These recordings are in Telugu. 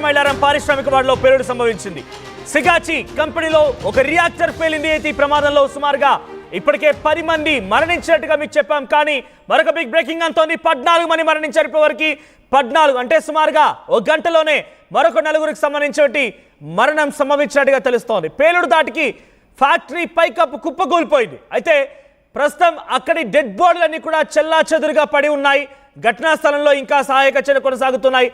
మైలారం పారిశ్రామిక వాడలో పేలుడు సంభవించింది. సిగాచి కంపెనీలో ఒక రియాక్టర్ పేలింది. అయితే ఈ ప్రమాదంలో సుమారుగా ఇప్పటికే 10 మంది మరణించినట్టుగా మీకు చెప్పాం. కానీ మరొక బిగ్ బ్రేకింగ్ అంతోంది. 14 మంది మరణించారు. ఇప్పటివరకు 14 అంటే సుమారుగా ఒక గంటలోనే మరొక 4గురికి సంబంధించి మరణం సంభవించినట్టుగా తెలుస్తోంది. పేలుడు దాటికి ఫ్యాక్టరీ పైకప్పు కుప్పకూలిపోయింది. అయితే ప్రస్తుతం అక్కడి డెడ్ బాడీలన్నీ కూడా చెల్లాచెదురుగా పడి ఉన్నాయి. ఘటనా స్థలంలో ఇంకా సహాయక చర్యలు కొనసాగుతున్నాయి.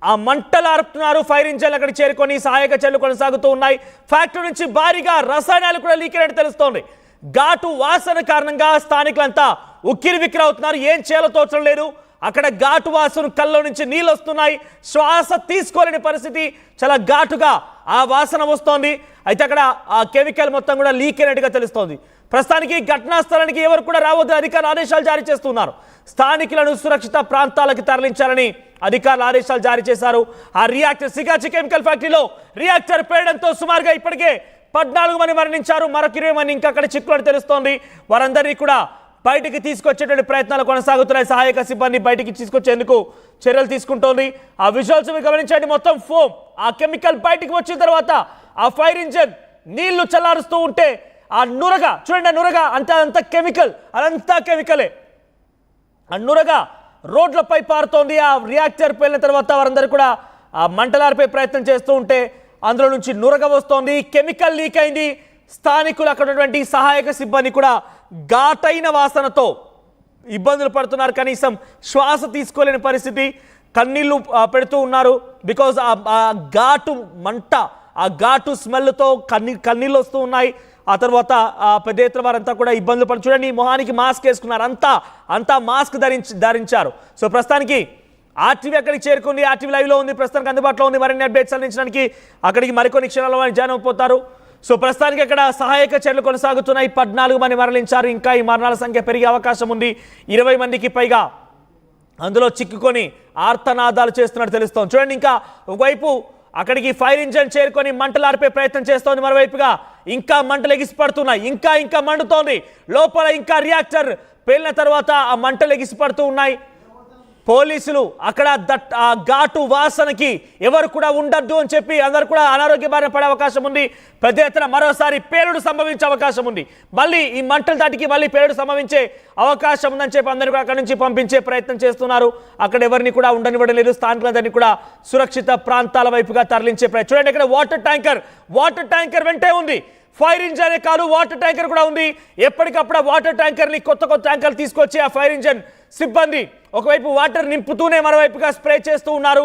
ఆ మంటలు ఆర్పుతున్నారు. ఫైర్ ఇంజన్లు అక్కడ చేరుకొని సహాయక చర్యలు కొనసాగుతూ ఉన్నాయి. ఫ్యాక్టరీ నుంచి భారీగా రసాయనాలు కూడా లీక్ అయినట్టు తెలుస్తోంది. ఘాటు వాసన కారణంగా స్థానికులంతా ఉక్కిరి బిక్కిరి అవుతున్నారు. ఏం చేయాలో తోచడం లేదు. అక్కడ ఘాటు వాసన కళ్ళలో నుంచి నీళ్ళు వస్తున్నాయి. శ్వాస తీసుకోలేని పరిస్థితి. చాలా ఘాటుగా ఆ వాసన వస్తోంది. అయితే అక్కడ ఆ కెమికల్ మొత్తం కూడా లీక్ అయినట్టుగా తెలుస్తోంది. ప్రస్తుతానికి ఘటనా స్థలానికి ఎవరు కూడా రావద్దు అధికారులు ఆదేశాలు జారీ చేస్తున్నారు. స్థానికులను సురక్షిత ప్రాంతాలకు తరలించాలని అధికారులు ఆదేశాలు జారీ చేశారు. ఆ రియాక్టర్ సిగాచి కెమికల్ ఫ్యాక్టరీలో రియాక్టర్ పేలడంతో సుమారుగా ఇప్పటికే 14 మంది మరణించారు. మరొక 20 మంది ఇంకా అక్కడ చిక్కులని తెలుస్తోంది. వారందరినీ కూడా బయటికి తీసుకొచ్చేటువంటి ప్రయత్నాలు కొనసాగుతున్నాయి. సహాయక సిబ్బంది బయటికి తీసుకొచ్చేందుకు చర్యలు తీసుకుంటోంది. ఆ విజువల్స్ గమనించండి. మొత్తం ఫోమ్ ఆ కెమికల్ బయటికి వచ్చిన తర్వాత ఆ ఫైర్ ఇంజన్ నీళ్లు చల్లారుస్తూ ఉంటే ఆ నురగ చూడండి. ఆ నురగ అంతా కెమికల్, అదంతా కెమికలే. ఆ నురగ రోడ్లపై పారుతోంది. ఆ రియాక్టర్ పేలిన తర్వాత వారందరూ కూడా ఆ మంటలార్పే ప్రయత్నం చేస్తూ ఉంటే అందులో నుంచి నురగ వస్తోంది. కెమికల్ లీక్ అయింది. స్థానికులు అక్కడ ఉన్నటువంటి సహాయక సిబ్బంది కూడా ఘాటైన వాసనతో ఇబ్బందులు పడుతున్నారు. కనీసం శ్వాస తీసుకోలేని పరిస్థితి. కన్నీళ్లు పెడుతూ ఉన్నారు. బికాజ్ ఆ ఘాటు మంట, ఆ ఘాటు స్మెల్తో కన్నీళ్ళు వస్తూ ఉన్నాయి. ఆ తర్వాత పెద్ద ఎత్తున వారంతా కూడా ఇబ్బందులు పడి చూడండి. మొహానికి మాస్క్ వేసుకున్నారు. అంతా మాస్క్ ధరించారు. సో ప్రస్తుతానికి ఆర్టీవీ అక్కడికి చేరుకుంది. ఆర్టీవీ లైవ్లో ఉంది. ప్రస్తుతానికి అందుబాటులో ఉంది. మరిన్ని అప్డేట్స్ అందించడానికి అక్కడికి మరికొన్ని క్షణాల్లో జాయిన్ అయిపోతారు. సో ప్రస్తుతానికి అక్కడ సహాయక చర్యలు కొనసాగుతున్నాయి. 14 మంది మరణించారు. ఇంకా ఈ మరణాల సంఖ్య పెరిగే అవకాశం ఉంది. 20 మందికి పైగా అందులో చిక్కుకొని ఆర్తనాదాలు చేస్తున్నట్టు తెలుస్తోంది. చూడండి, ఇంకా ఒకవైపు అక్కడికి ఫైర్ ఇంజన్ చేరుకొని మంటలు ఆర్పే ప్రయత్నం చేస్తోంది. మరోవైపుగా ఇంకా మంటలు ఎగిసిపడుతున్నాయి. ఇంకా మండుతోంది. లోపల ఇంకా రియాక్టర్ పేలిన తర్వాత ఆ మంటలు ఎగిసిపడుతూ ఉన్నాయి. పోలీసులు అక్కడ ఆ ఘాటు వాసనకి ఎవరు కూడా ఉండద్దు అని చెప్పి అందరు కూడా అనారోగ్య బారిన పడే అవకాశం ఉంది. పెద్ద ఎత్తున మరోసారి పేలుడు సంభవించే అవకాశం ఉంది. మళ్ళీ ఈ మంటలు దాటికి మళ్ళీ పేలుడు సంభవించే అవకాశం ఉందని చెప్పి అందరూ కూడా అక్కడి నుంచి పంపించే ప్రయత్నం చేస్తున్నారు. అక్కడ ఎవరిని కూడా ఉండనివ్వడం లేదు. స్థానికులందరినీ కూడా సురక్షిత ప్రాంతాల వైపుగా తరలించే ప్రయత్నం. చూడండి, ఇక్కడ వాటర్ ట్యాంకర్ వెంటే ఉంది. ఫైర్ ఇంజన్ కాదు, వాటర్ ట్యాంకర్ కూడా ఉంది. ఎప్పటికప్పుడు వాటర్ ట్యాంకర్ని కొత్త ట్యాంకర్లు తీసుకొచ్చి ఆ ఫైర్ ఇంజన్ సిబ్బంది ఒకవైపు వాటర్ నింపుతూనే మరోవైపుగా స్ప్రే చేస్తూ ఉన్నారు.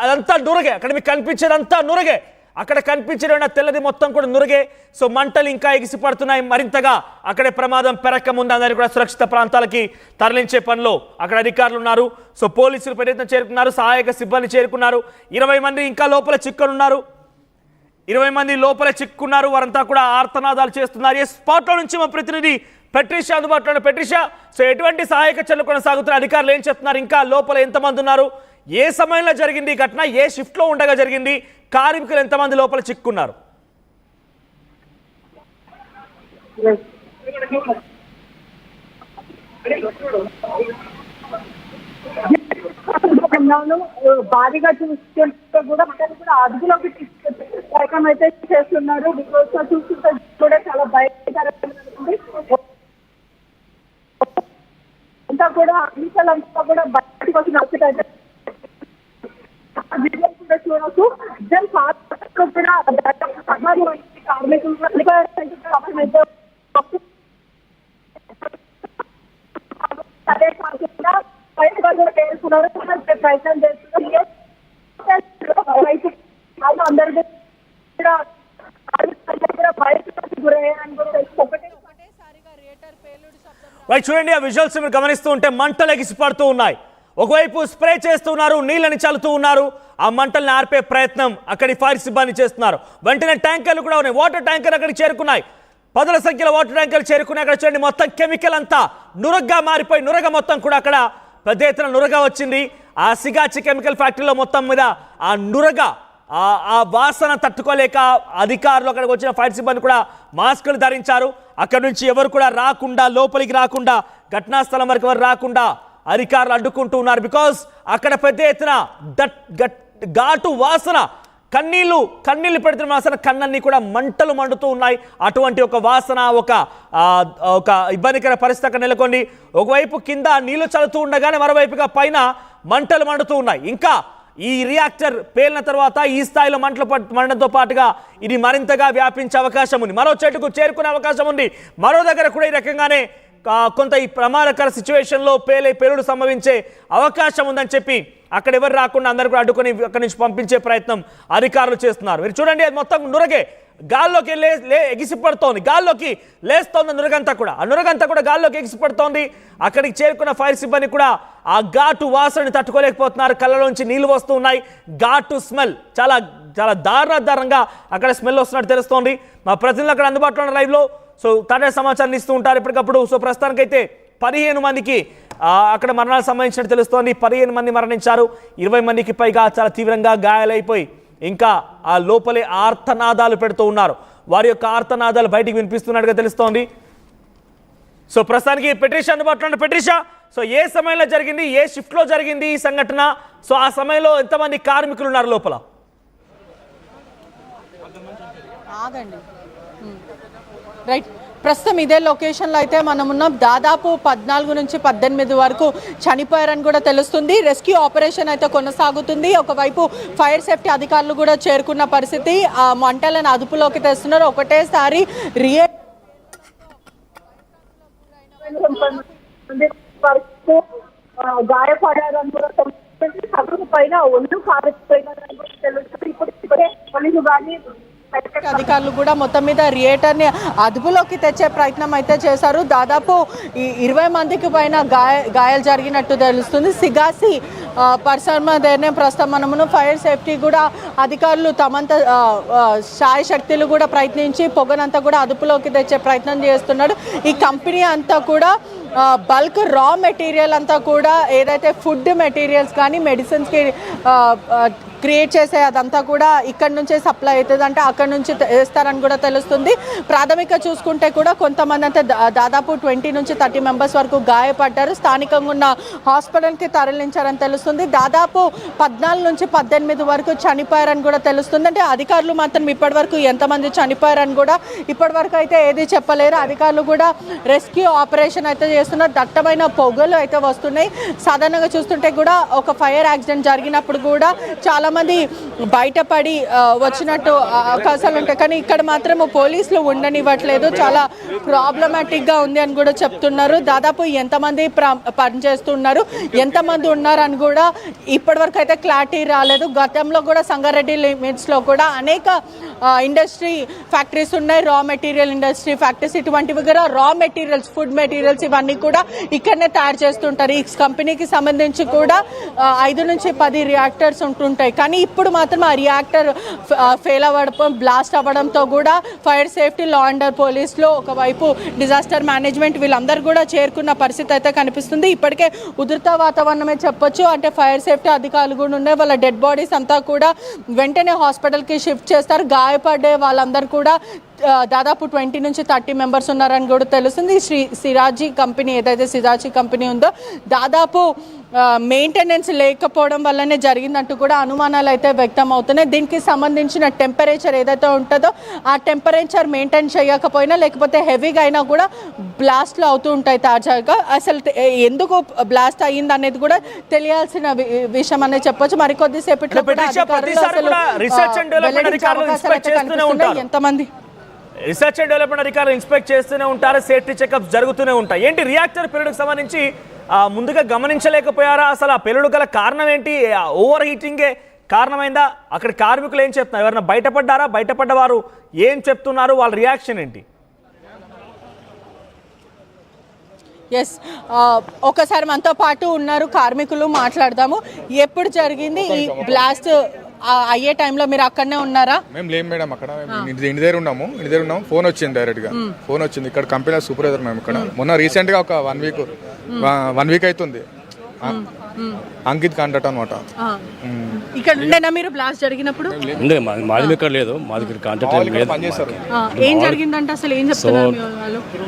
అదంతా నురగే. అక్కడ మీకు కనిపించేదంతా నురగే. అక్కడ కనిపించిన తెల్లది మొత్తం కూడా నురగే. సో మంటలు ఇంకా ఎగిసిపడుతున్నాయి. మరింతగా అక్కడే ప్రమాదం పెరక్క ముందు అందరినీ కూడా సురక్షిత ప్రాంతాలకి తరలించే పనిలో అక్కడ అధికారులు ఉన్నారు. సో పోలీసులు ప్రయత్నం చేరుకున్నారు. సహాయక సిబ్బంది చేరుకున్నారు. 20 మంది ఇంకా లోపల చిక్కున్నారు. 20 మంది లోపల చిక్కున్నారు. వారంతా కూడా ఆర్తనాదాలు చేస్తున్నారు. ఈ స్పాట్లో నుంచి మా ప్రతినిధి పెట్రిషా అందుబాటులో. పెట్రిషా, సో ఎటువంటి సహాయక చర్యలు కొనసాగుతున్నారు? అధికారులు ఏం చెప్తున్నారు? ఇంకా లోపల ఎంతమంది ఉన్నారు? ఏ సమయంలో జరిగింది ఈ ఘటన? ఏ షిఫ్ట్లో ఉండగా జరిగింది? కార్మికులు ఎంతమంది లోపల చిక్కున్నారు? భారీగా చూస్తుంటే కూడా అదుపులోకి తీసుకొచ్చి అయితే చేస్తున్నారు. బికాస్ చూస్తుంటే కూడా చాలా భయంకరంగా అంతా కూడా అన్నిసార్లంతా కూడా బయటకు వచ్చిన అయితే కూడా చూడవచ్చు. కూడా కార్మికులు అదే కాకుండా బయట చేసుకున్నారు. ప్రయత్నం చేస్తున్నారు. అందరికీ గురయ్యారని కూడా ఒకటి చూడండి. ఆ విజువల్స్ మీరు గమనిస్తూ ఉంటే మంటలు ఎగిసిపడుతూ ఉన్నాయి. ఒకవైపు స్ప్రే చేస్తున్నారు, నీళ్ళని చల్లుతూ ఉన్నారు. ఆ మంటల్ని ఆర్పే ప్రయత్నం అక్కడి ఫైర్ సిబ్బంది చేస్తున్నారు. వెంటనే ట్యాంకర్లు కూడా ఉన్నాయి. వాటర్ ట్యాంకర్లు అక్కడికి చేరుకున్నాయి. 10ల సంఖ్యలో వాటర్ ట్యాంకర్లు చేరుకున్నాయి. అక్కడ చూడండి, మొత్తం కెమికల్ అంతా నురగ్గా మారిపోయి నురగ మొత్తం కూడా అక్కడ పెద్ద ఎత్తున నురగ వచ్చింది. ఆ సిగాచి కెమికల్ ఫ్యాక్టరీలో మొత్తం మీద ఆ నురగ ఆ వాసన తట్టుకోలేక అధికారులు అక్కడికి వచ్చిన ఫైర్ సిబ్బంది కూడా మాస్కులు ధరించారు. అక్కడి నుంచి ఎవరు కూడా రాకుండా, లోపలికి రాకుండా, ఘటనా స్థలం వరకు ఎవరు రాకుండా అధికారులు అడ్డుకుంటూ ఉన్నారు. బికాస్ అక్కడ పెద్ద ఎత్తున ఘాటు వాసన, కన్నీళ్లు పెడుతున్న వాసన, కన్నన్నీ కూడా మంటలు మండుతూ ఉన్నాయి. అటువంటి ఒక వాసన, ఒక ఇబ్బందికర పరిస్థితి అక్కడ నెలకొంది. ఒకవైపు కింద నీళ్లు చల్లుతూ ఉండగానే మరోవైపుగా పైన మంటలు మండుతూ ఉన్నాయి. ఇంకా ఈ రియాక్టర్ పేలిన తర్వాత ఈ స్థాయిలో మండడంతో పాటుగా ఇది మరింతగా వ్యాపించే అవకాశం ఉంది, మరో చెట్టుకు చేరుకునే అవకాశం ఉంది. మరో దగ్గర కూడా ఈ రకంగానే కొంత ఈ ప్రమాదకర సిచ్యువేషన్లో పేలుడు సంభవించే అవకాశం ఉందని చెప్పి అక్కడ ఎవరు రాకుండా అందరు కూడా అడ్డుకొని అక్కడి నుంచి పంపించే ప్రయత్నం అధికారులు చేస్తున్నారు. మీరు చూడండి, అది మొత్తం నురగే గాల్లోకి ఎగిసిపడుతోంది, గాల్లోకి లేస్తోంది నురగంతా కూడా. ఆ నురగంతా కూడా గాల్లోకి ఎగిసిపడుతోంది. అక్కడికి చేరుకున్న ఫైర్ సిబ్బంది కూడా ఆ ఘాటు వాసనని తట్టుకోలేకపోతున్నారు. కళ్ళలోంచి నీళ్లు వస్తూ ఉన్నాయి. ఘాటు స్మెల్ చాలా చాలా దారుణంగా అక్కడ స్మెల్ వస్తున్నట్టు తెలుస్తోంది. మా ప్రతినిధులు అక్కడ అందుబాటులో ఉన్న లైవ్లో తాజా సమాచారాన్ని ఇస్తూ ఉంటారు ఎప్పటికప్పుడు. ప్రస్తుతానికైతే 15 మందికి అక్కడ మరణాలకు సంబంధించినట్టు తెలుస్తోంది. 15 మంది మరణించారు, 20 మందికి పైగా చాలా తీవ్రంగా గాయాలైపోయి ఇంకా ఆ లోపలే ఆర్తనాదాలు పెడుతూ ఉన్నారు. వారి యొక్క ఆర్తనాదాలు బయటికి వినిపిస్తున్నట్టుగా తెలుస్తోంది. ప్రస్తుతానికి పెట్రిషా అందుబాటులో ఉన్న పెట్రిషా, ఏ సమయంలో జరిగింది, ఏ షిఫ్ట్లో జరిగింది ఈ సంఘటన? ఆ సమయంలో ఎంతమంది కార్మికులు ఉన్నారు లోపల? రైట్, ప్రస్తుతం ఇదే లొకేషన్లో అయితే మనం ఉన్నాం. దాదాపు 14 నుంచి 18 వరకు చనిపోయారని కూడా తెలుస్తుంది. రెస్క్యూ ఆపరేషన్ అయితే కొనసాగుతుంది. ఒకవైపు ఫైర్ సేఫ్టీ అధికారులు కూడా చేరుకున్న పరిస్థితి, ఆ మంటలను అదుపులోకి తెస్తున్నారు. ఒకటేసారి గాయపడారని కూడా తెలుస్తుంది. సగం పైన ఒళ్ళు కారిపోయినారని కూడా తెలుస్తుంది. ఇప్పుడే పోలీసు కానీ అధికారులు కూడా మొత్తం మీద రియేటర్ని అదుపులోకి తెచ్చే ప్రయత్నం అయితే చేశారు. దాదాపు 20 మందికి పైన గాయాలు జరిగినట్టు తెలుస్తుంది. సిగాసి పరిశ్రమనే ప్రస్తుతం మనమును ఫైర్ సేఫ్టీ కూడా అధికారులు తమంత శాయశక్తులు కూడా ప్రయత్నించి పొగనంతా కూడా అదుపులోకి తెచ్చే ప్రయత్నం చేస్తున్నాడు. ఈ కంపెనీ అంతా కూడా బల్క్ రా మెటీరియల్ అంతా కూడా ఏదైతే ఫుడ్ మెటీరియల్స్ కానీ మెడిసిన్స్కి క్రియేట్ చేసే అదంతా కూడా ఇక్కడ నుంచే సప్లై అవుతుంది, అంటే అక్కడ నుంచి వేస్తారని కూడా తెలుస్తుంది. ప్రాథమిక చూసుకుంటే కూడా కొంతమంది అంటే దాదాపు 20 నుంచి 30 మెంబర్స్ వరకు గాయపడ్డారు. స్థానికంగా ఉన్న హాస్పిటల్కి తరలించారని తెలుస్తుంది. దాదాపు 14 నుంచి 18 వరకు చనిపోయారని కూడా తెలుస్తుంది. అంటే అధికారులు మాత్రం ఇప్పటి వరకు ఎంతమంది చనిపోయారని కూడా ఇప్పటి వరకు అయితే ఏది చెప్పలేరు. అధికారులు కూడా రెస్క్యూ ఆపరేషన్ అయితే చేస్తున్నారు. దట్టమైన పొగలు అయితే వస్తున్నాయి. సాధారణంగా చూస్తుంటే కూడా ఒక ఫైర్ యాక్సిడెంట్ జరిగినప్పుడు కూడా చాలా మంది బయటపడి వచ్చినట్టు అవకాశాలు ఉంటాయి, కానీ ఇక్కడ మాత్రం పోలీసులు ఉండనివ్వట్లేదు. చాలా ప్రాబ్లమాటిక్గా ఉంది అని కూడా చెప్తున్నారు. దాదాపు ఎంతమంది పనిచేస్తున్నారు, ఎంతమంది ఉన్నారని కూడా ఇప్పటివరకు అయితే క్లారిటీ రాలేదు. గతంలో కూడా సంగారెడ్డి లిమిట్స్లో కూడా అనేక ఇండస్ట్రీ ఫ్యాక్టరీస్ ఉన్నాయి, రా మెటీరియల్ ఇండస్ట్రీ ఫ్యాక్టరీస్. ఇటువంటివి కూడా రా మెటీరియల్స్, ఫుడ్ మెటీరియల్స్ ఇవన్నీ కూడా ఇక్కడనే తయారు చేస్తుంటారు. ఈ కంపెనీకి సంబంధించి కూడా 5 నుంచి 10 రియాక్టర్స్ ఉంటుంటాయి. కానీ ఇప్పుడు మాత్రం ఆ రియాక్టర్ ఫెయిల్ అవ్వడం, బ్లాస్ట్ అవ్వడంతో కూడా fire safety, law and order పోలీసులు, ఒకవైపు డిజాస్టర్ మేనేజ్మెంట్ వీళ్ళందరూ కూడా చేరుకున్న పరిస్థితి అయితే కనిపిస్తుంది. ఇప్పటికే ఉధృత వాతావరణమే చెప్పొచ్చు. అంటే ఫైర్ సేఫ్టీ అధికారులు కూడా ఉన్నాయి. వాళ్ళ డెడ్ బాడీస్ అంతా కూడా వెంటనే హాస్పిటల్కి షిఫ్ట్ చేస్తారు. గాయపడే వాళ్ళందరూ కూడా దాదాపు 20 నుంచి 30 మెంబర్స్ ఉన్నారని కూడా తెలుస్తుంది. సిరాజీ కంపెనీ ఏదైతే సిరాజీ కంపెనీ ఉందో దాదాపు మెయింటెనెన్స్ లేకపోవడం వల్లనే జరిగిందంటూ కూడా అనుమానాలు అయితే వ్యక్తం అవుతున్నాయి. దీనికి సంబంధించిన టెంపరేచర్ ఏదైతే ఉంటుందో ఆ టెంపరేచర్ మెయింటైన్ చేయకపోయినా, లేకపోతే హెవీగా అయినా కూడా బ్లాస్ట్లు అవుతూ ఉంటాయి. తాజాగా అసలు ఎందుకు బ్లాస్ట్ అయ్యింది అనేది కూడా తెలియాల్సిన విషయం అనేది చెప్పొచ్చు. మరికొద్దిసేపట్లో ఎంతమంది రీసెర్చ్ అండ్ డెవలప్మెంట్ అధికారులు ఇన్స్పెక్ట్ చేస్తూనే ఉంటారు, సేఫ్టీ చెకప్స్ జరుగుతూనే ఉంటాయి. ఏంటి రియాక్టర్ పేలుడుకు సంబంధించి ముందుగా గమనించలేకపోయారా? అసలు ఆ పేలుడు గల కారణం ఏంటి? ఓవర్ హీటింగే కారణమైందా? అక్కడ కార్మికులు ఏం చెప్తున్నారు? ఎవరైనా బయటపడ్డారా? బయటపడ్డ వారు ఏం చెప్తున్నారు? వాళ్ళ రియాక్షన్ ఏంటి? ఎస్, ఒకసారి మనతో పాటు ఉన్నారు కార్మికులు, మాట్లాడదాము. ఎప్పుడు జరిగింది ఈ బ్లాస్ట్? అయ్యే టైంలో మీరు అక్కడనే ఉన్నారా? మేము లేం మేడం, అక్కడ ఇంటి దగ్గర ఉన్నాము. ఫోన్ వచ్చింది, డైరెక్ట్ గా ఫోన్ వచ్చింది. ఇక్కడ కంపెనీ సూపర్వైజర్ మేము ఇక్కడ మొన్న రీసెంట్ గా ఒక 1 వీక్ అవుతుంది. అంకిత్ కాంటాక్ట్ అనమాట. ఇక్కడ ఉండేనా మీరు బ్లాస్ట్ జరిగినప్పుడు? మాది ఇక్కడ లేదు, మాది కాంటాక్ట్ లేదు. ఏం జరిగిందంటే అసలు ఏం చెప్తున్నారు?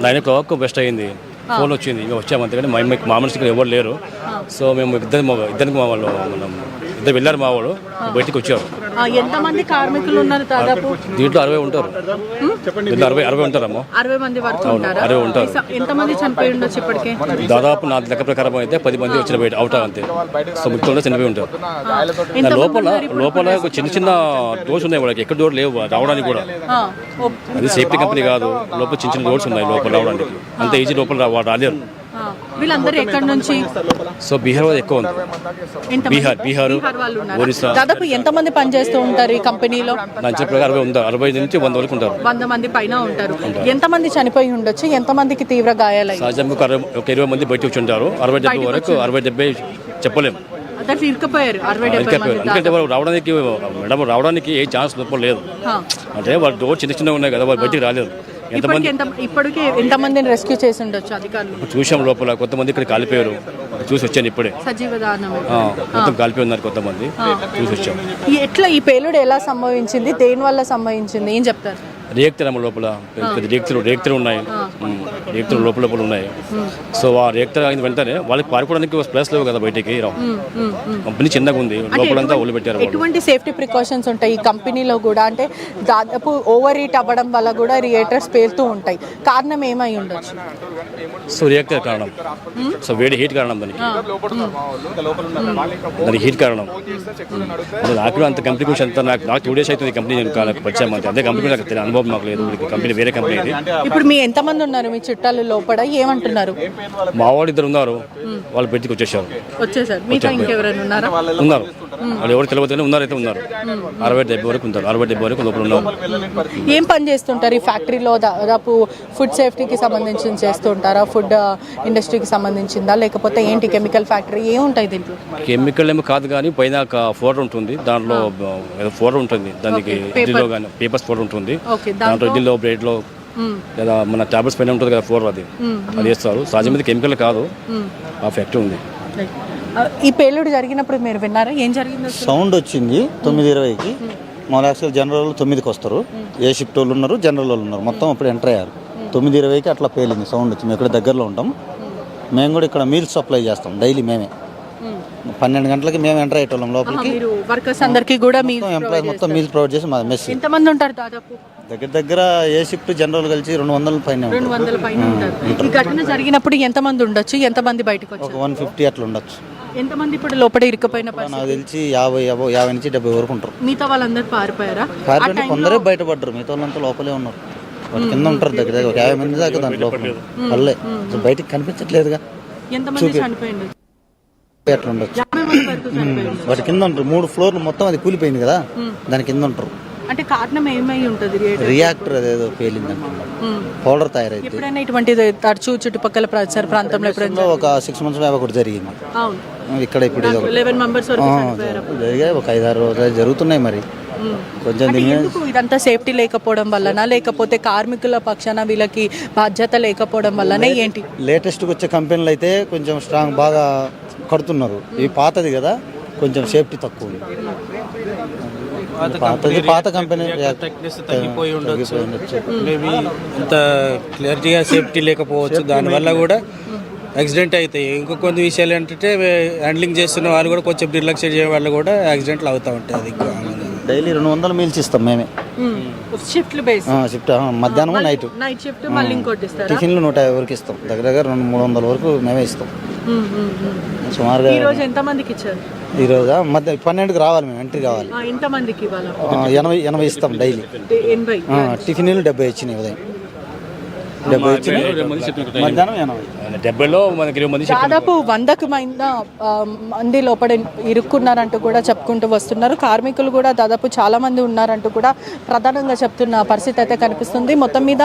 9 o'clock బెస్ట్ అయింది, ఫోన్ వచ్చింది, మేము వచ్చాము. అంతేగాని మా మనిషి ఇక్కడ ఎవరు లేరు. సో మేము ఇద్దరికి ఇద్దరు వెళ్ళారు మా వాళ్ళు బయటికి వచ్చారు. ఎంతమంది కార్మికులు ఉన్నారు దాదాపు? దీంట్లో 60 ఉంటారు. దీంట్లో 60 ఉంటారమ్మా. 60 మంది వరకు ఉంటారా? 60 ఉంటారు. ఎంతమంది చనిపోయి ఉండొచ్చు ఇప్పటికే? దాదాపు నా లెక్క ప్రకారం అయితే 10 మంది వచ్చిన బయట అవుతారు అంతే. సో మిగతా చనిపోయి ఉంటారు. లోపల చిన్న చిన్న డోర్స్ ఉన్నాయి వాళ్ళకి, ఎక్కడ డోర్ లేవు రావడానికి కూడా. అది సేఫ్టీ కంపెనీ కాదు, లోపల చిన్న చిన్న డోర్స్ ఉన్నాయి లోపల రావడానికి. అంత ఈజీ లోపల రాలేరు. వీళ్ళందరూ ఎక్కడి నుంచి? సో బీహార్ వాళ్ళు ఎక్కువ ఉంది. బీహార్ ఒరిస్సా. దాదాపు ఎంతమంది పనిచేస్తూ ఉంటారు ఈ కంపెనీలో? నా చెప్పిన ప్రకారం 60 నుంచి 100 వరకు ఉంటారు. 100 మంది పైన ఉంటారు. ఎంతమంది చనిపోయి ఉండొచ్చు? ఎంతమందికి తీవ్ర గాయాలయ్యాయి? సహజంగా ఒక 20 మంది బయట వచ్చి ఉంటారు. 60-70 వరకు. 60-70 చెప్పలేము. ఇరుక్కుపోయారు 60-70 మంది. ఎందుకంటే వాళ్ళు రావడానికి ఏ ఛాన్స్ లేదు. అంటే వాళ్ళ డోర్ చిన్న చిన్నగా ఉన్నాయి కదా, వాళ్ళు బయటికి రాలేదు. ఇప్పటికే ఎంతమందిని రెస్క్యూ చేసి ఉండొచ్చు అధికారులు? చూసాం లోపల కొంతమంది ఇక్కడ కాలిపోయారు, చూసి వచ్చాను ఇప్పుడే. మొత్తం కాలిపోయి ఉన్నారు కొంతమంది, చూసి వచ్చాం. ఎట్లా ఈ పేలుడు ఎలా సంభవించింది, దేని వల్ల సంభవించింది, ఏం చెప్తారు? రియాక్టర్ అమ్మ లోపల రేక్తలు ఉన్నాయి. రేక్తలు లోపల ఉన్నాయి. సో ఆ రియాక్టర్ అయిన వెంటనే వాళ్ళకి పారిపోవడానికి ప్లేస్ లేవు కదా బయటికి. కంపెనీ చిన్నగా ఉంది, లోపలంతా ఒళ్ళు పెట్టారు. ఎటువంటి సేఫ్టీ ప్రికాషన్స్ ఉంటాయి ఈ కంపెనీలో కూడా? అంటే దాదాపు ఓవర్ హీట్ అవ్వడం వల్ల కూడా రియాక్టర్స్ పేలుతూ ఉంటాయి. కారణం ఏమై ఉండొచ్చు? సో రియాక్టర్ కారణం. సో వేడి హీట్ కారణం దానికి హీట్ కారణం. నాకు అంత కంపెనీ గురించి అంత నాకు 2 days అవుతుంది కంపెనీ నేను వచ్చాము. అదే కంపెనీ నాకు తెలియదు, అనుభవం నాకు లేదు. కంపెనీ వేరే కంపెనీ. ఇప్పుడు మీ ఎంతమంది ఉన్నారు మీ చుట్టాలు లోపల? ఏమంటున్నారు? మా వాళ్ళు 2 ఉన్నారు, వాళ్ళు బయటికి వచ్చేసారు. మీతో ఇంకెవరైనా ఉన్నారా? ఉన్నారు. వాళ్ళు ఎవరు తెలియదు ఉన్నారైతే ఉన్నారు. 60-70 వరకు ఉంటారు. 60-70 వరకు లోపల ఉన్నారు. ఏం పని చేస్తుంటారు ఈ ఫ్యాక్టరీలో? దాదాపు ఫుడ్ సేఫ్టీకి సంబంధించి చేస్తుంటారా? ఫుడ్ ఇండస్ట్రీకి సంబంధించిందా లేకపోతే ఏంటి? కెమికల్ ఫ్యాక్టరీ ఏముంటాయి దీంట్లో? కెమికల్ ఏమో కాదు కానీ పైన ఒక ఫోటర్ ఉంటుంది, దాంట్లో ఫోటర్ ఉంటుంది. దానికి ఇడ్లీలో కానీ పేపర్స్ ఫోటర్ ఉంటుంది. దాంట్లో ఇడ్లీలో బ్రెడ్లో లేదా మన టాబ్లెట్స్ పైన ఉంటుంది కదా ఫోటర్, అది వేస్తారు. సహజమైన కెమికల్ కాదు, ఆ ఫ్యాక్టరీ ఉంది. ఈ పేలుడు జరిగినప్పుడు మీరు విన్నారా? ఏం జరిగింది? సౌండ్ వచ్చింది 9:20కి. మా యాక్చువల్ జనరల్ వాళ్ళు 9కి వస్తారు. ఏ షిఫ్ట్ వాళ్ళు ఉన్నారు, జనరల్ వాళ్ళు ఉన్నారు, మొత్తం అప్పుడు ఎంటర్ అయ్యారు. 9:20కి అట్లా పేలింది సౌండ్ వచ్చింది. ఇక్కడ దగ్గరలో ఉంటాం మేము కూడా. ఇక్కడ మీల్స్ సప్లై చేస్తాం డైలీ మేమే. 12 గంటలకి మేము ఎంటర్ అయ్యేటోళ్ళం లోపలికి. వర్కర్స్ అందరికీ కూడా ఎంప్లాయీస్ మొత్తం మీల్స్ ప్రొవైడ్ చేసి మా మెస్. ఎంతమంది ఉంటారు దాదాపు? దగ్గర ఏ షిఫ్ట్ జనరల్ కలిసి 200 పైన. 200 పైన ఉంటారు. ఈ ఘటన జరిగినప్పుడు ఎంతమంది ఉండొచ్చు? ఎంతమంది బయటకు వచ్చారు? ఒక 150 అట్లా ఉండొచ్చు. ఎంతమంది ఇప్పుడు లోపల ఇరుక్కుపోయిన? నాకు తెలిసి 50 నుంచి 70 వరకు ఉంటారు. మిగతా వాళ్ళందరూ పారిపోయారా? కొందరే బయటపడ్డారు, మిగతా వాళ్ళంతా లోపలే ఉన్నారు. వాటి కింద ఉంటారు దగ్గర ఒక 50 మంది దాకా దాంట్లో లోపల. వాళ్ళే బయటికి కనిపించట్లేదుగా. ఎంతమంది చనిపోయింది? అట్లా ఉండొచ్చు. వాటి కింద ఉంటారు. 3 ఫ్లోర్లు మొత్తం అది కూలిపోయింది కదా, దాని కింద ఉంటారు. అంటే కారణం ఏమై ఉంటుంది? రియాక్టర్ అదేదో పేలింది అంటున్నారు. పౌడర్ తయారైతే ఎప్పుడైనా ఇటువంటిది తరచూ చుట్టుపక్కల పరిసర ప్రాంతంలో ఎప్పుడైనా ఒక 6 months ఒకటి జరిగింది ఇక్కడ. ఇప్పుడు 11 members జరిగాయి, ఒక 5-6 రోజులు జరుగుతున్నాయి. మరి కొంచెం ఇదంతా సేఫ్టీ లేకపోవడం వల్లనా లేకపోతే కార్మికుల పక్షాన వీళ్ళకి బాధ్యత లేకపోవడం వల్లనే ఏంటి? లేటెస్ట్గా వచ్చే కంపెనీలు అయితే కొంచెం స్ట్రాంగ్ బాగా కడుతున్నారు. ఇవి పాతది కదా, కొంచెం సేఫ్టీ తక్కువ ఉంది. పాత కంపెనీ తగ్గిపోయి ఉండొచ్చు. మేబీ అంత క్లారిటీగా సేఫ్టీ లేకపోవచ్చు, దానివల్ల కూడా యాక్సిడెంట్ అవుతాయి. ఇంకో కొన్ని విషయాలు ఏంటంటే హ్యాండ్లింగ్ చేస్తున్న వాళ్ళు కూడా కొంచెం నిర్లక్ష్యం చేయడం వల్ల కూడా యాక్సిడెంట్లు అవుతూ ఉంటాయి. అది డైలీ 200 మీల్స్ ఇస్తాం మేమే. షిఫ్ట్ మధ్యాహ్నం నైట్ షిఫ్ట్ మళ్ళీ ఇంకోటి ఇస్తారు. టిఫిన్లు 150 వరకు ఇస్తాం. దగ్గర 200-300 వరకు మేమే ఇస్తాం సుమారుగా. ఈ రోజు ఎంత మందికి ఇచ్చారు? ఈ రోజు 12కి రావాలి, మేము ఎంట్రీ కావాలి. ఎంత మందికి ఇవ్వాలి? 80 ఇస్తాం డైలీ. టిఫిన్లు 70 ఇచ్చినాయి, ఉదయం 70 ఇచ్చినాయి, మధ్యాహ్నం 80. 70లో మనకి 20 మంది. దాదాపు 100కు మంది లోపల ఇరుక్కున్నారంటూ కూడా చెప్పుకుంటూ వస్తున్నారు. కార్మికులు కూడా దాదాపు చాలా మంది ఉన్నారంటూ కూడా ప్రధానంగా చెప్తున్న పరిస్థితి అయితే కనిపిస్తుంది. మొత్తం మీద